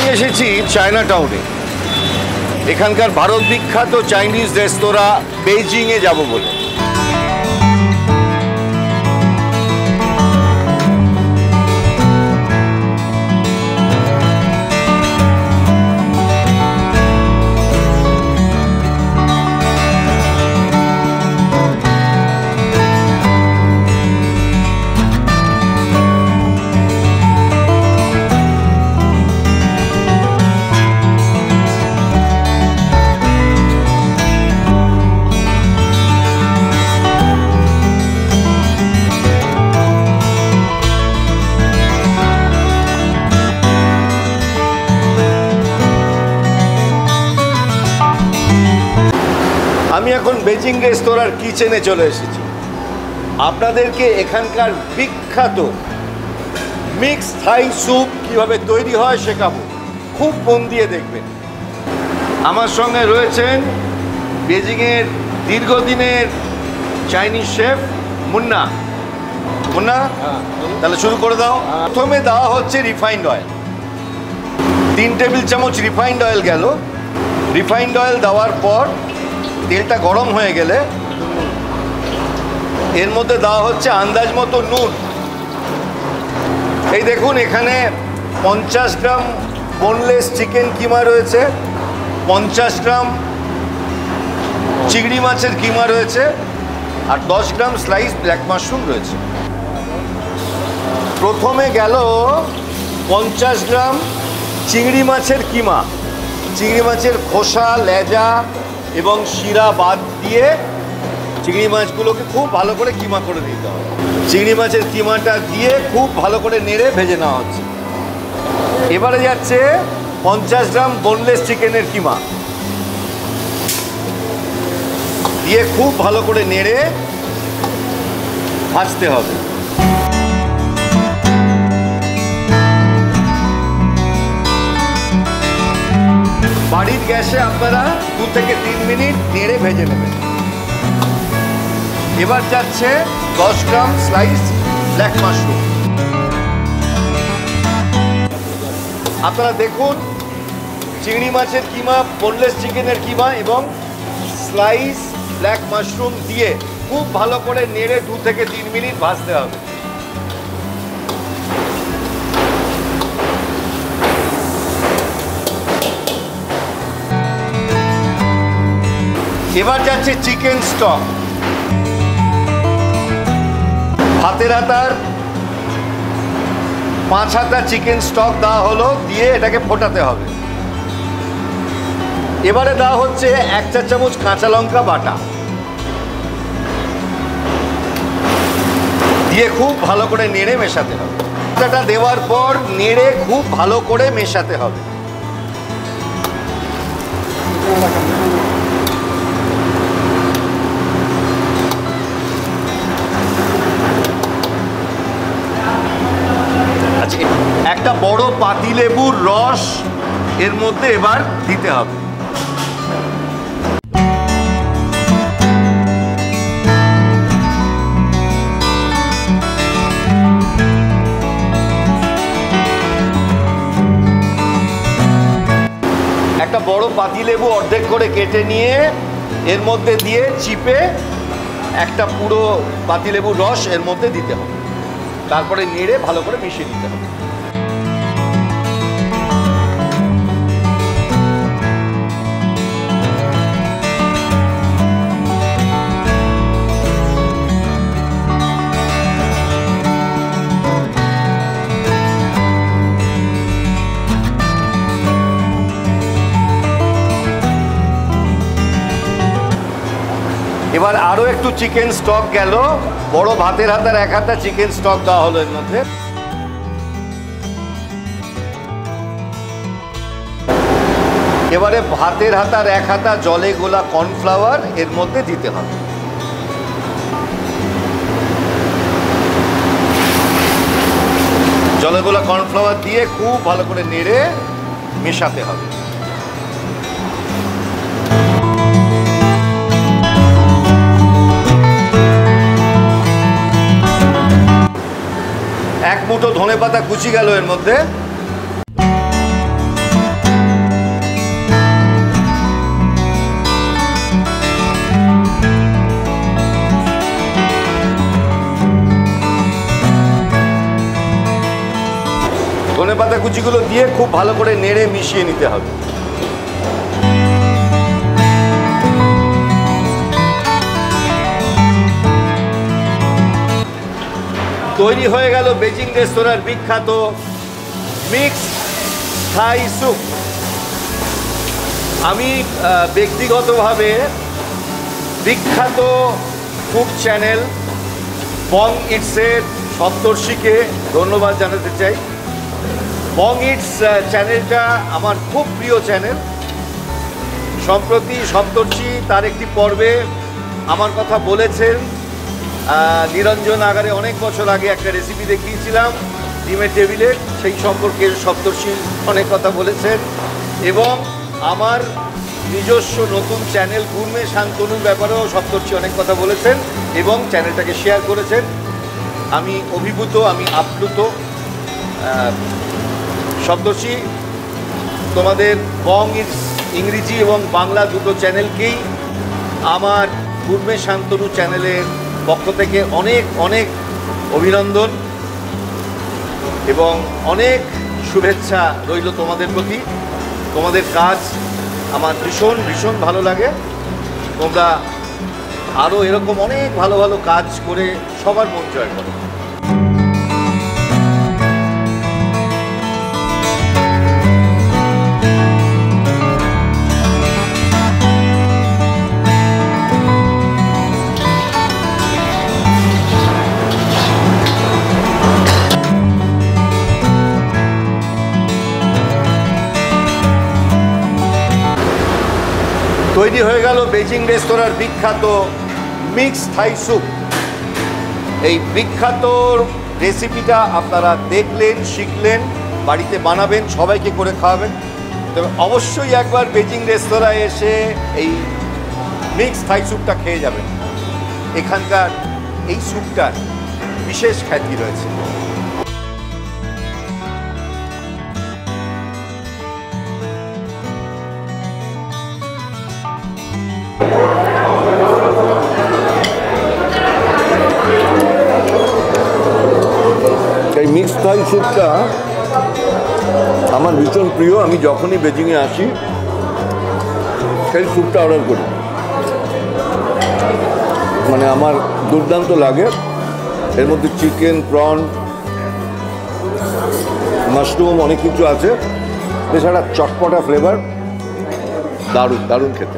আমি এসেছি চায়না টাউনে, এখানকার ভারত বিখ্যাত চাইনিজ রেস্তোরাঁ বেইজিংয়ে যাব বলে। আমি এখন বেজিং রেস্তোরাঁর কিচেনে চলে এসেছি। আপনাদেরকে এখানকার বিখ্যাত মিক্স থাই স্যুপ কিভাবে তৈরি হয় শেখাবো, খুব মন দিয়ে দেখবেন। আমার সঙ্গে রয়েছেন বেজিংয়ের দীর্ঘদিনের চাইনিজ শেফ মুন্না। মুন্না, তাহলে শুরু করে দাও। প্রথমে দেওয়া হচ্ছে রিফাইন্ড অয়েল, 3 টেবিল চামচ রিফাইন্ড অয়েল গেল। রিফাইন্ড অয়েল দেওয়ার পর তেলটা গরম হয়ে গেলে এর মধ্যে দেওয়া হচ্ছে আন্দাজ মতো নুন। এই দেখুন, এখানে 50 গ্রাম বোনলেস চিকেন কিমা রয়েছে, 50 গ্রাম চিংড়ি মাছের কিমা রয়েছে, আর 10 গ্রাম স্লাইস ব্ল্যাক মাশরুম রয়েছে। প্রথমে গেল 50 গ্রাম চিংড়ি মাছের কিমা। চিংড়ি মাছের খোসা, লেজা এবং শিরা বাদ দিয়ে চিংড়ি মাছগুলোকে খুব ভালো করে কিমা করে দিতে হবে। চিংড়ি মাছের কিমাটা দিয়ে খুব ভালো করে নেড়ে ভেজে নেওয়া হচ্ছে। এবারে যাচ্ছে 50 গ্রাম বোনলেস চিকেনের কিমা দিয়ে খুব ভালো করে নেড়ে ভাজতে হবে। বাড়ির গ্যাসে আপনারা 2 থেকে 3 মিনিট নেড়ে ভেজে নেবেন। এবার যাচ্ছে 10 গ্রাম স্লাইস ব্ল্যাক মাশরুম। আপনারা দেখুন, চিংড়ি মাছের কিমা, বোনলেস চিকেনের কিমা এবং স্লাইস ব্ল্যাক মাশরুম দিয়ে খুব ভালো করে নেড়ে 2 থেকে 3 মিনিট ভাজতে হবে। এবার যাচ্ছে চিকেন স্টক। হাতের হাতার 5 হাতা চিকেন স্টক দেওয়া হলো, দিয়ে এটাকে ফোটাতে হবে। এবারে দেওয়া হচ্ছে 1 চা চামচ কাঁচা লঙ্কা বাটা, দিয়ে খুব ভালো করে নেড়ে মেশাতে হবে। এটা দেওয়ার পর নেড়ে খুব ভালো করে মেশাতে হবে। একটা বড় পাতিলেবুর রস এর মধ্যে এবার দিতে হবে। একটা বড় পাতিলেবু অর্ধেক করে কেটে নিয়ে এর মধ্যে দিয়ে চিপে একটা পুরো পাতিলেবুর রস এর মধ্যে দিতে হবে। তারপরে নেড়ে ভালো করে মিশিয়ে দিতে হবে। এবার আরো একটু চিকেন স্টক গেল, বড় ভাতের হাতার 1 হাতা চিকেন স্টক দেওয়া হলো এর মধ্যে। এবারে ভাতের হাতার 1 হাতা জলে গোলা কর্নফ্লাওয়ার এর মধ্যে দিতে হবে। জলে গোলা কর্নফ্লাওয়ার দিয়ে খুব ভালো করে নেড়ে মেশাতে হবে। এক মুঠো ধনেপাতা কুচি গেল এর মধ্যে। কুচিগুলো দিয়ে খুব ভালো করে নেড়ে মিশিয়ে নিতে হবে। তৈরি হয়ে গেল বেজিং রেস্তোরাঁর বিখ্যাত মিক্সড থাই স্যুপ। আমি ব্যক্তিগতভাবে বিখ্যাত ফুড চ্যানেল বং ইটসের সপ্তর্ষিকে ধন্যবাদ জানাতে চাই। বং ইটস চ্যানেলটা আমার খুব প্রিয় চ্যানেল। সম্প্রতি সপ্তর্ষি তার একটি পর্বে আমার কথা বলেছেন। নিরঞ্জন আগারে অনেক বছর আগে একটা রেসিপি দেখিয়েছিলাম ডিমের টেবিলে, সেই সম্পর্কে সপ্তর্ষি অনেক কথা বলেছেন। এবং আমার নিজস্ব নতুন চ্যানেল গুরমে শান্তনুর ব্যাপারেও সপ্তর্ষি অনেক কথা বলেছেন এবং চ্যানেলটাকে শেয়ার করেছেন। আমি অভিভূত, আমি আপ্লুত। সপ্তর্ষি, তোমাদের বং ইটস ইংরেজি এবং বাংলা দুটো চ্যানেলকেই আমার গুরমে শান্তনু চ্যানেলের পক্ষ থেকে অনেক অনেক অভিনন্দন এবং অনেক শুভেচ্ছা রইল তোমাদের প্রতি। তোমাদের কাজ আমার ভীষণ ভীষণ ভালো লাগে। তোমরা আরও এরকম অনেক ভালো ভালো কাজ করে সবার মন জয় করো। তৈরি হয়ে গেল বেজিং রেস্তোরাঁর বিখ্যাত মিক্সড থাই স্যুপ। এই বিখ্যাত রেসিপিটা আপনারা দেখলেন, শিখলেন, বাড়িতে বানাবেন, সবাইকে করে খাওয়াবেন। তবে অবশ্যই একবার বেজিং রেস্তোরাঁয় এসে এই মিক্সড থাই স্যুপটা খেয়ে যাবেন। এখানকার এই স্যুপটার বিশেষ খ্যাতি রয়েছে। এই মিক্সড থাই স্যুপটা আমার ভীষণ প্রিয়। আমি যখনই বেজিংয়ে আসি সেই স্যুপটা অর্ডার করি, মানে আমার দুর্দান্ত লাগে। এর মধ্যে চিকেন, প্রন, মাশরুম অনেক কিছু আছে, এছাড়া চটপটা ফ্লেভার, দারুণ দারুণ খেতে।